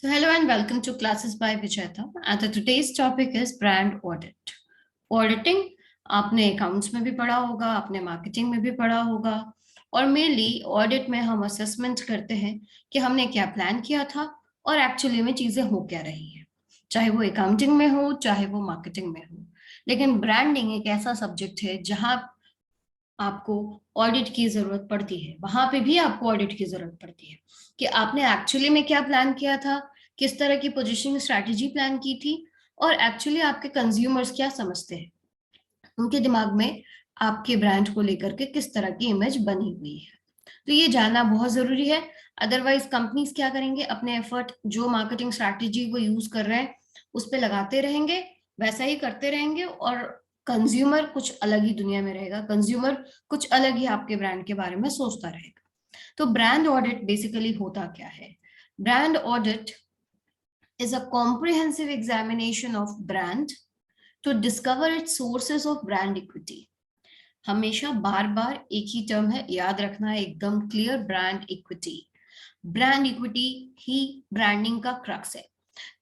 So hello and welcome to Classes by Vijayata. And today's topic is brand audit. Auditing आपने accounts में भी पढ़ा होगा, आपने मार्केटिंग में भी पढ़ा होगा और मेनली ऑडिट में हम असेसमेंट करते हैं कि हमने क्या प्लान किया था और एक्चुअली में चीजें हो क्या रही है, चाहे वो अकाउंटिंग में हो चाहे वो मार्केटिंग में हो। लेकिन ब्रांडिंग एक ऐसा सब्जेक्ट है जहां आपको ऑडिट की जरूरत पड़ती है, वहां पे भी आपको ऑडिट की जरूरत पड़ती है कि आपने एक्चुअली में क्या प्लान किया था, किस तरह की पोजीशनिंग स्ट्रैटेजी प्लान की थी और एक्चुअली आपके कंज्यूमर्स क्या समझते हैं, उनके दिमाग में आपके ब्रांड को लेकर के किस तरह की इमेज बनी हुई है। तो ये जानना बहुत जरूरी है। अदरवाइज कंपनीज क्या करेंगे, अपने एफर्ट जो मार्केटिंग स्ट्रैटेजी वो यूज कर रहे हैं उस पर लगाते रहेंगे, वैसा ही करते रहेंगे और कंज्यूमर कुछ अलग ही दुनिया में रहेगा, कंज्यूमर कुछ अलग ही आपके ब्रांड के बारे में सोचता रहेगा। तो ब्रांड ऑडिट बेसिकली होता क्या है? Brand audit is a comprehensive examination of brand to discover its sources of brand equity. हमेशा बार बार एक ही टर्म है, याद रखना है एकदम clear, brand equity. Brand equity ही ब्रांडिंग का क्रक्स है।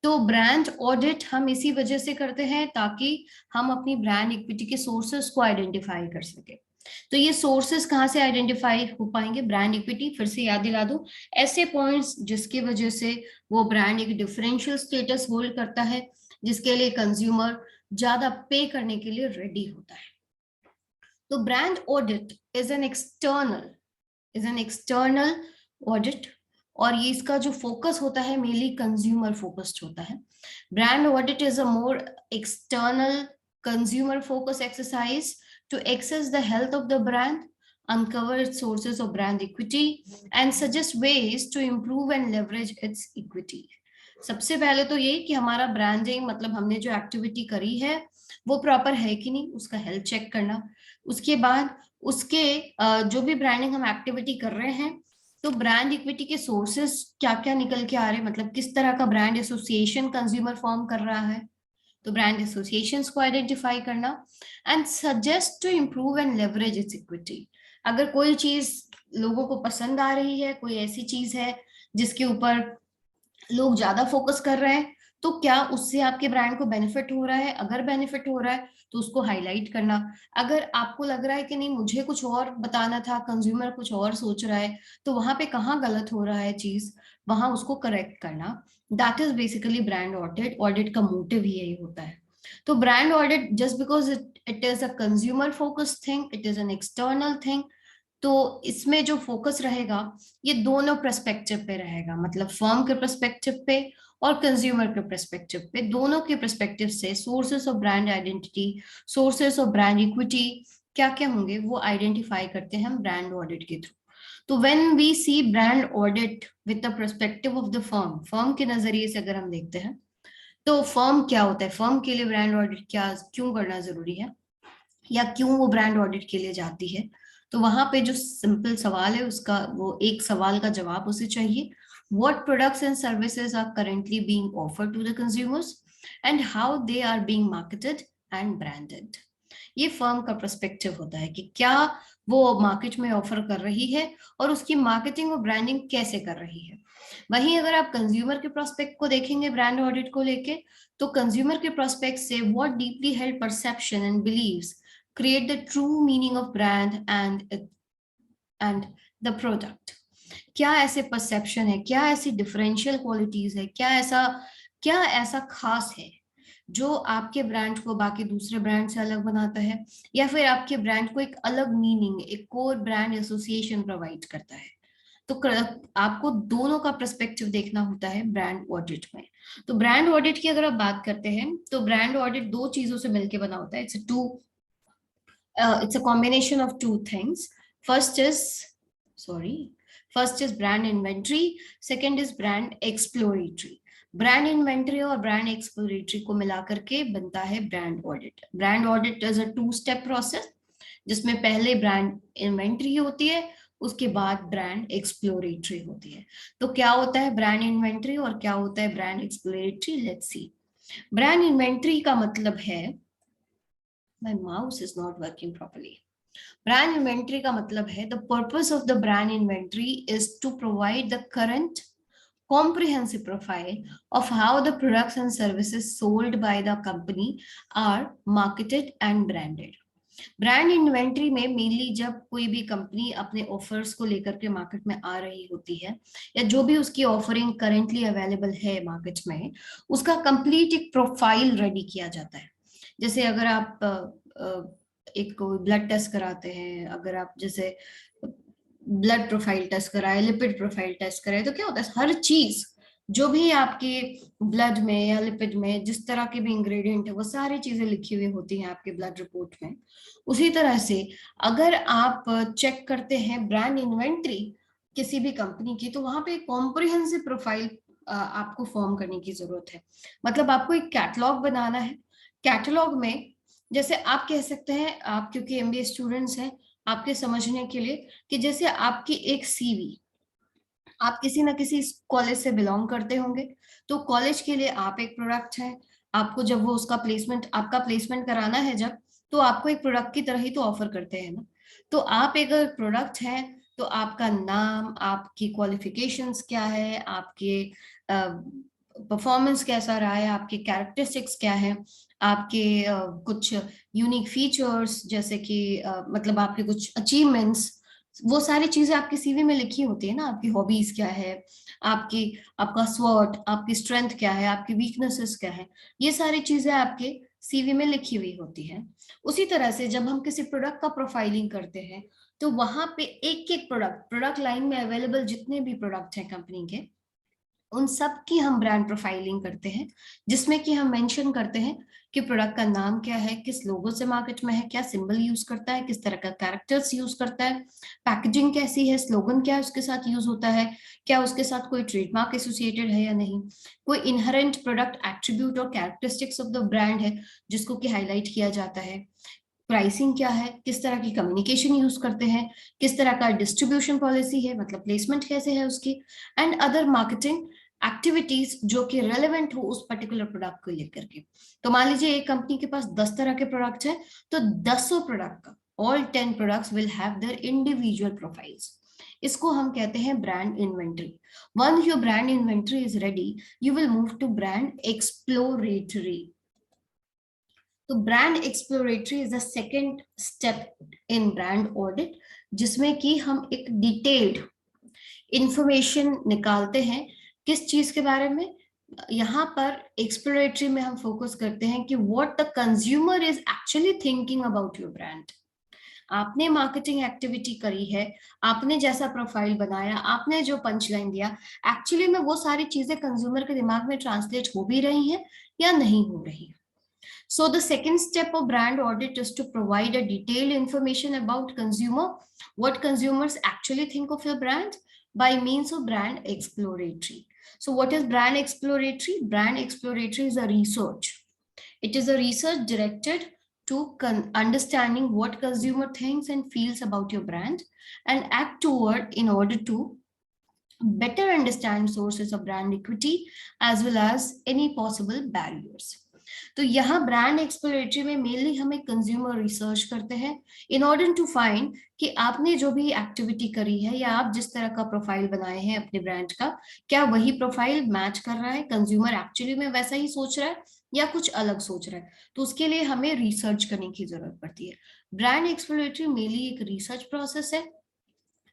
तो ब्रांड ऑडिट हम इसी वजह से करते हैं ताकि हम अपनी ब्रांड इक्विटी के सोर्सेस को आइडेंटिफाई कर सके। तो ये सोर्सेस कहाँ से आइडेंटिफाई हो पाएंगे? ब्रांड इक्विटी, फिर से याद दिला दो, ऐसे पॉइंट्स जिसकी वजह से वो ब्रांड एक डिफरेंशियल स्टेटस होल्ड करता है, जिसके लिए कंज्यूमर ज्यादा पे करने के लिए रेडी होता है। तो brand audit is an external audit और ये इसका जो फोकस होता है मेनली कंज्यूमर फोकस्ड होता है। Brand audit is a more external consumer focus exercise to assess the health of the brand, uncover its sources of brand equity, and suggest ways to improve and leverage its equity. सबसे पहले तो ये कि हमारा branding मतलब हमने जो activity करी है वो प्रॉपर है कि नहीं, उसका हेल्थ चेक करना। उसके बाद उसके जो भी ब्रांडिंग हम एक्टिविटी कर रहे हैं तो ब्रांड इक्विटी के सोर्सेस क्या क्या निकल के आ रहे हैं, मतलब किस तरह का ब्रांड एसोसिएशन कंज्यूमर फॉर्म कर रहा है, तो ब्रांड एसोसिएशंस को आइडेंटिफाई करना and suggest to improve and leverage its equity. अगर कोई चीज लोगों को पसंद आ रही है, कोई ऐसी चीज है जिसके ऊपर लोग ज्यादा फोकस कर रहे हैं, तो क्या उससे आपके ब्रांड को बेनिफिट हो रहा है? अगर बेनिफिट हो रहा है तो उसको हाईलाइट करना। अगर आपको लग रहा है कि नहीं मुझे कुछ और बताना था, कंज्यूमर कुछ और सोच रहा है, तो वहां पे कहाँ गलत हो रहा है चीज, वहां उसको करेक्ट करना। That is basically brand audit. Audit का मोटिव ही यही होता है। तो brand audit just because it is a consumer focused thing, it is an external thing, तो इसमें जो फोकस रहेगा ये दोनों पर्सपेक्टिव पे रहेगा, मतलब फर्म के पर्सपेक्टिव पे और कंज्यूमर के पर्सपेक्टिव पे, दोनों के पर्सपेक्टिव से sources of brand identity, sources of brand equity क्या क्या होंगे वो आइडेंटिफाई करते हैं हम ब्रांड ऑडिट के थ्रू। तो when we see brand audit with the perspective of the firm, firm के नजरिए से अगर हम देखते हैं तो फर्म क्या होता है, फर्म के लिए ब्रांड ऑडिट क्या क्यों करना जरूरी है या क्यों वो ब्रांड ऑडिट के लिए जाती है, तो वहां पे जो सिंपल सवाल है उसका वो एक सवाल का जवाब उसे चाहिए, what products and services are currently being offered to the consumers and how they are being marketed and branded. ये फर्म का पर्सपेक्टिव होता है कि क्या वो मार्केट में ऑफर कर रही है और उसकी मार्केटिंग और ब्रांडिंग कैसे कर रही है। वहीं अगर आप कंज्यूमर के प्रोस्पेक्ट को देखेंगे ब्रांड ऑडिट को लेके, तो कंज्यूमर के प्रोस्पेक्ट से what deeply held perception and beliefs create the true meaning of brand and the product। क्या ऐसे परसेप्शन है, क्या ऐसी डिफरेंशियल क्वालिटीज है, क्या ऐसा खास है जो आपके ब्रांड को बाकी दूसरे ब्रांड से अलग बनाता है, या फिर आपके ब्रांड को एक अलग मीनिंग, एक कोर ब्रांड एसोसिएशन प्रोवाइड करता है। तो आपको दोनों का पर्सपेक्टिव देखना होता है ब्रांड ऑडिट में। तो ब्रांड ऑडिट की अगर आप बात करते हैं तो ब्रांड ऑडिट दो चीजों से मिलकर बना होता है। It's a combination of two things. First is, brand inventory. Second is brand exploratory. Brand inventory और ब्रांड एक्सप्लोरेटरी को मिलाकर के बनता है brand audit. Brand audit is a two step process जिसमें पहले ब्रांड इन्वेंटरी होती है, उसके बाद ब्रांड एक्सप्लोरेटरी होती है। तो क्या होता है ब्रांड इन्वेंटरी और क्या होता है brand exploratory, let's see. Brand inventory का मतलब है, my mouse is not working properly. Brand inventory का मतलब है the purpose of the brand inventory is to provide the current, comprehensive profile of how the products and services sold by the company are marketed and branded. Brand inventory में mainly जब कोई भी company अपने offers को लेकर के market में आ रही होती है, या जो भी उसकी ऑफरिंग करेंटली अवेलेबल है मार्केट में, उसका कंप्लीट एक प्रोफाइल रेडी किया जाता है। जैसे अगर आप एक ब्लड टेस्ट कराते हैं, अगर आप जैसे ब्लड प्रोफाइल टेस्ट कराए, लिपिड प्रोफाइल टेस्ट कराए, तो क्या होता है, हर चीज जो भी आपके ब्लड में या लिपिड में जिस तरह के भी इंग्रेडिएंट है, वो सारी चीजें लिखी हुई होती हैं आपके ब्लड रिपोर्ट में। उसी तरह से अगर आप चेक करते हैं ब्रांड इन्वेंट्री किसी भी कंपनी की, तो वहां पे कॉम्प्रिहेंसिव प्रोफाइल आपको फॉर्म करने की जरूरत है। मतलब आपको एक कैटलॉग बनाना है। कैटलॉग में जैसे आप कह सकते हैं, आप क्योंकि एमबीए स्टूडेंट्स हैं, आपके समझने के लिए, कि जैसे आपकी एक सीवी, आप किसी ना किसी कॉलेज से बिलोंग करते होंगे, तो कॉलेज के लिए आप एक प्रोडक्ट है। आपको जब वो उसका प्लेसमेंट, आपका प्लेसमेंट कराना है जब, तो आपको एक प्रोडक्ट की तरह ही तो ऑफर करते हैं ना। तो आप एक प्रोडक्ट है, तो आपका नाम, आपकी क्वालिफिकेशंस क्या है, आपके परफॉर्मेंस कैसा रहा है, आपके कैरेक्टरिस्टिक्स क्या है, आपके कुछ यूनिक फीचर्स, जैसे कि मतलब आपके कुछ अचीवमेंट्स, वो सारी चीजें आपकी सीवी में लिखी होती है ना। आपकी हॉबीज क्या है, आपकी आपका स्वॉट, आपकी स्ट्रेंथ क्या है, आपकी वीकनेसेस क्या है, ये सारी चीजें आपके सीवी में लिखी हुई होती है। उसी तरह से जब हम किसी प्रोडक्ट का प्रोफाइलिंग करते हैं, तो वहां पे एक एक प्रोडक्ट लाइन में अवेलेबल जितने भी प्रोडक्ट हैं कंपनी के, उन सब की हम ब्रांड प्रोफाइलिंग करते हैं, जिसमें कि हम मेंशन करते हैं कि प्रोडक्ट का नाम क्या है, किस लोगो से मार्केट में है, क्या सिंबल यूज करता है, किस तरह का कैरेक्टर्स यूज करता है, पैकेजिंग कैसी है, स्लोगन क्या उसके साथ यूज होता है, क्या उसके साथ कोई ट्रेडमार्क एसोसिएटेड है या नहीं, कोई इनहेरेंट प्रोडक्ट एट्रीब्यूट और कैरेक्टरिस्टिक्स ऑफ द ब्रांड है जिसको कि हाईलाइट किया जाता है, प्राइसिंग क्या है, किस तरह की कम्युनिकेशन यूज करते हैं, किस तरह का डिस्ट्रीब्यूशन पॉलिसी है, मतलब प्लेसमेंट कैसे है उसकी, एंड अदर मार्केटिंग एक्टिविटीज जो कि रेलेवेंट हो उस पर्टिकुलर प्रोडक्ट को लेकर के। तो मान लीजिए एक कंपनी के पास 10 तरह के प्रोडक्ट है, तो 10 प्रोडक्ट का all 10 products will have their individual profiles. इसको हम कहते हैं brand inventory. Once your brand inventory is ready, you will move to brand exploratory. तो brand exploratory is the second step in brand audit, जिसमें कि हम एक डिटेल्ड इंफॉर्मेशन निकालते हैं किस चीज के बारे में। यहाँ पर एक्सप्लोरेटरी में हम फोकस करते हैं कि what the consumer is actually thinking about your brand. आपने मार्केटिंग एक्टिविटी करी है, आपने जैसा प्रोफाइल बनाया, आपने जो पंच लाइन दिया, एक्चुअली में वो सारी चीजें कंज्यूमर के दिमाग में ट्रांसलेट हो भी रही हैं या नहीं हो रही है। So the second step of brand audit is to provide a detailed information about consumer, what consumers actually think of your brand by means of brand exploratory. So what is brand exploratory? Brand exploratory is a research. It is a research directed to understanding what consumer thinks and feels about your brand and act toward in order to better understand sources of brand equity as well as any possible barriers. तो यहाँ brand exploratory में mainly हम एक consumer research करते हैं in order to find कि आपने जो भी एक्टिविटी करी है या आप जिस तरह का प्रोफाइल बनाए हैं अपने ब्रांड का, क्या वही प्रोफाइल मैच कर रहा है, कंज्यूमर एक्चुअली में वैसा ही सोच रहा है या कुछ अलग सोच रहा है। तो उसके लिए हमें रिसर्च करने की जरूरत पड़ती है। ब्रांड एक्सप्लोरेटरी मेनली एक रिसर्च प्रोसेस है,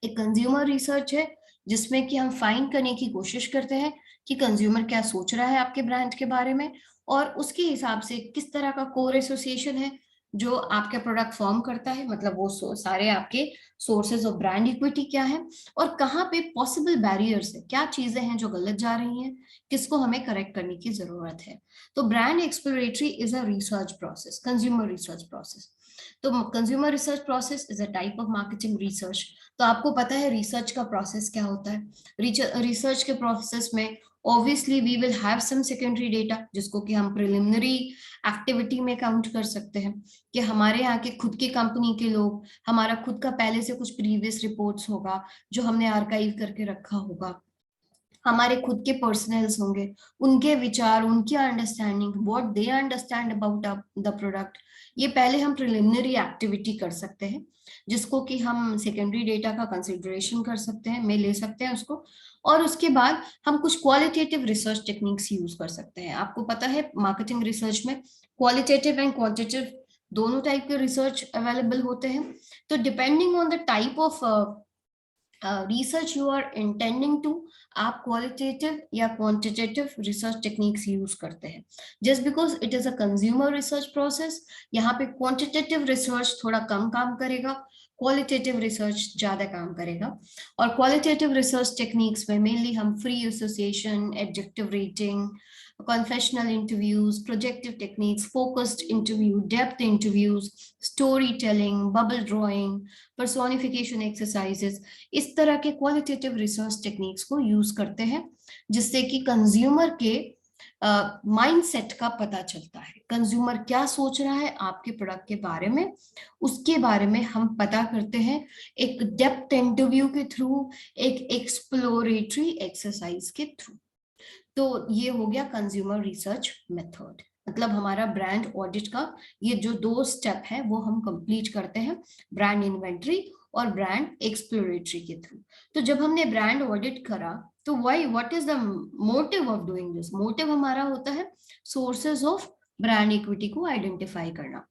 एक कंज्यूमर रिसर्च है, जिसमें कि हम फाइंड करने की कोशिश करते हैं कि कंज्यूमर क्या सोच रहा है आपके ब्रांड के बारे में, और उसके हिसाब से किस तरह का कोर एसोसिएशन है जो आपके प्रोडक्ट फॉर्म करता है, मतलब वो सारे आपके सोर्सेज ऑफ ब्रांड इक्विटी क्या है, और कहाँ पे पॉसिबल बैरियर्स है, क्या चीजें हैं जो गलत जा रही हैं, किसको हमें करेक्ट करने की जरूरत है। तो brand exploratory is a research process, consumer research process. तो consumer research process is a type of marketing research. तो आपको पता है रिसर्च का प्रोसेस क्या होता है। रिसर्च के प्रोसेस में obviously we will have some secondary data, जिसको कि हम प्रिलिमिनरी एक्टिविटी में काउंट कर सकते हैं, कि हमारे यहाँ के खुद के कंपनी के लोग, हमारा खुद का पहले से कुछ प्रीवियस रिपोर्ट्स होगा जो हमने आर्काइव करके रखा होगा, हमारे खुद के पर्सनल्स होंगे, उनके विचार, उनकी understanding, what they understand about the product, ये पहले हम प्रिलिमिनरी एक्टिविटी कर सकते हैं, जिसको कि हम सेकेंडरी डेटा का कंसिडरेशन कर सकते हैं, में ले सकते हैं उसको। और उसके बाद हम कुछ क्वालिटेटिव रिसर्च टेक्निक्स यूज कर सकते हैं। आपको पता है मार्केटिंग रिसर्च में क्वालिटेटिव एंड क्वांटिटेटिव दोनों टाइप के रिसर्च अवेलेबल होते हैं। तो depending on the type of research you are intending to, आप क्वालिटेटिव या क्वांटिटेटिव रिसर्च टेक्निक्स यूज करते हैं। Just because it is a consumer research process, यहाँ पे क्वांटिटेटिव रिसर्च थोड़ा कम काम करेगा, क्वालिटेटिव रिसर्च ज्यादा काम करेगा। और क्वालिटेटिव रिसर्च टेक्निक्स में मेनली हम free association, adjective rating, confessional interviews, projective techniques, focused interview, depth interviews, storytelling, bubble drawing, personification exercises, इस तरह के क्वालिटेटिव रिसर्च टेक्निक्स को यूज करते हैं, जिससे कि कंज्यूमर के माइंडसेट का पता चलता है। कंज्यूमर क्या सोच रहा है आपके प्रोडक्ट के बारे में, उसके बारे में हम पता करते हैं एक डेप्थ इंटरव्यू के थ्रू, एक एक्सप्लोरेटरी एक्सरसाइज के थ्रू। तो ये हो गया कंज्यूमर रिसर्च मेथड। मतलब हमारा ब्रांड ऑडिट का ये जो 2 स्टेप है वो हम कंप्लीट करते हैं ब्रांड इन्वेंटरी और ब्रांड एक्सप्लोरेटरी के थ्रू। तो जब हमने ब्रांड ऑडिट करा तो why, what is the motive of doing this? Motive हमारा होता है सोर्सेज ऑफ ब्रांड इक्विटी को आइडेंटिफाई करना।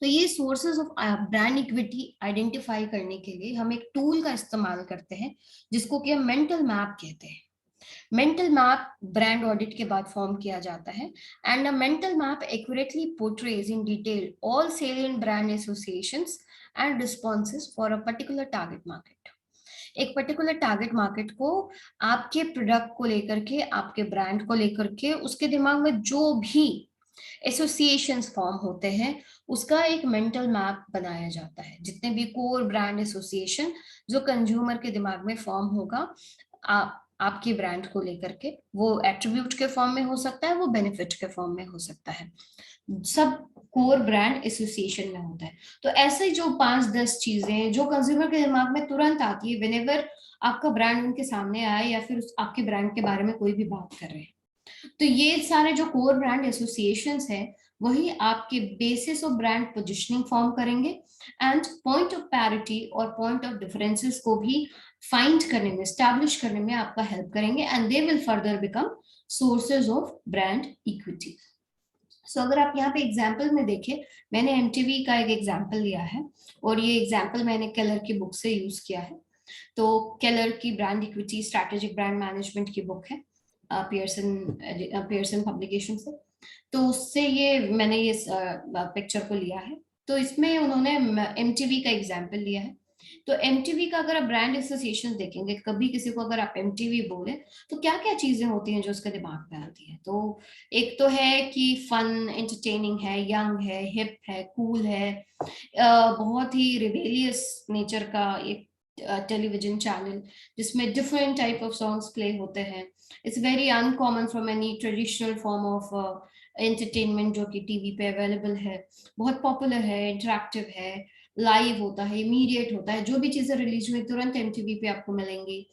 तो ये sources of brand equity identify करने के लिए हम एक टूल का इस्तेमाल करते हैं जिसको कि हम मेंटल मैप कहते हैं। मेंटल मैप ब्रांड ऑडिट के बाद फॉर्म किया जाता है, and a mental map accurately portrays in detail all salient brand associations and responses for a particular target market. एक पर्टिकुलर टारगेट मार्केट को आपके प्रोडक्ट को लेकर के, आपके ब्रांड को लेकर के, उसके दिमाग में जो भी एसोसिएशंस फॉर्म होते हैं उसका एक मेंटल मैप बनाया जाता है। जितने भी कोर ब्रांड एसोसिएशन जो कंज्यूमर के दिमाग में फॉर्म होगा आपके ब्रांड को लेकर के, वो एट्रीब्यूट के फॉर्म में हो सकता है, वो बेनिफिट के फॉर्म में हो सकता है, सब कोर ब्रांड एसोसिएशन में होता है। तो ऐसे जो 5-10 चीजें जो कंज्यूमर के दिमाग में तुरंत आती है व्हेनेवर आपका ब्रांड उनके सामने आए या फिर आपके ब्रांड के बारे में कोई भी बात कर रहे हैं, तो ये सारे जो कोर ब्रांड एसोसिएशंस है वही आपके basis of brand positioning form करेंगे, एंड पॉइंट ऑफ पैरिटी और पॉइंट ऑफ डिफरेंसेस को भी फाइंड करने में, स्टैब्लिश करने में आपका हेल्प करेंगे, and they will further become sources of brand equity. So अगर आप यहाँ पे एग्जाम्पल में देखें, मैंने एमटीवी का एक एग्जाम्पल लिया है और ये एग्जाम्पल मैंने केलर की बुक से यूज किया है। तो केलर की brand equity strategic brand management की बुक है पियर्सन पब्लिकेशन से। तो उससे ये मैंने ये पिक्चर को लिया है। तो इसमें उन्होंने एमटीवी का एग्जाम्पल लिया है। तो एमटीवी का अगर आप ब्रांड एसोसिएशन देखेंगे, कभी किसी को अगर आप एमटीवी बोले तो क्या क्या चीजें होती हैं जो उसके दिमाग में आती है? तो एक तो है कि फन, एंटरटेनिंग है, यंग है, हिप है, कूल है, बहुत ही रिबेलियस नेचर का एक टेलीविजन चैनल जिसमें different type of songs play होते हैं। It's very uncommon from any traditional form of entertainment जो कि टीवी पे अवेलेबल है। बहुत पॉपुलर है, इंटरेक्टिव है, लाइव होता है, इमीडिएट होता है, जो भी चीजें रिलीज हुई तुरंत एमटीवी पे आपको मिलेंगी।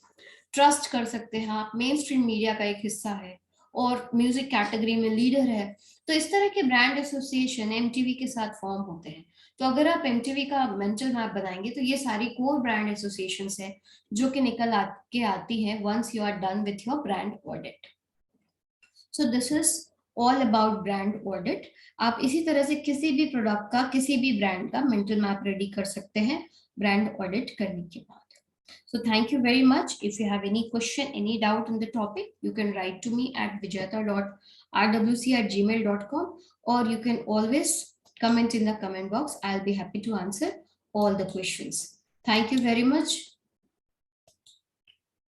ट्रस्ट कर सकते हैं आप, मेन स्ट्रीम मीडिया का एक हिस्सा है और म्यूजिक कैटेगरी में लीडर है। तो इस तरह के ब्रांड एसोसिएशन एमटीवी के साथ फॉर्म होते हैं। तो अगर आप एमटीवी का मेंटल मैप बनाएंगे तो ये सारी कोर ब्रांड एसोसिएशंस है जो कि निकल के आती हैं once you are done with your brand audit. So this is all about brand audit. आप इसी तरह से किसी भी प्रोडक्ट का, किसी भी ब्रांड का मेंटल मैप रेडी कर सकते हैं ब्रांड ऑडिट करने के बाद। So thank you very much. If you have any question, any doubt in the topic, you can write to me at vijayata.rwc@gmail.com, or you can always comment in the comment box. I'll be happy to answer all the questions. Thank you very much.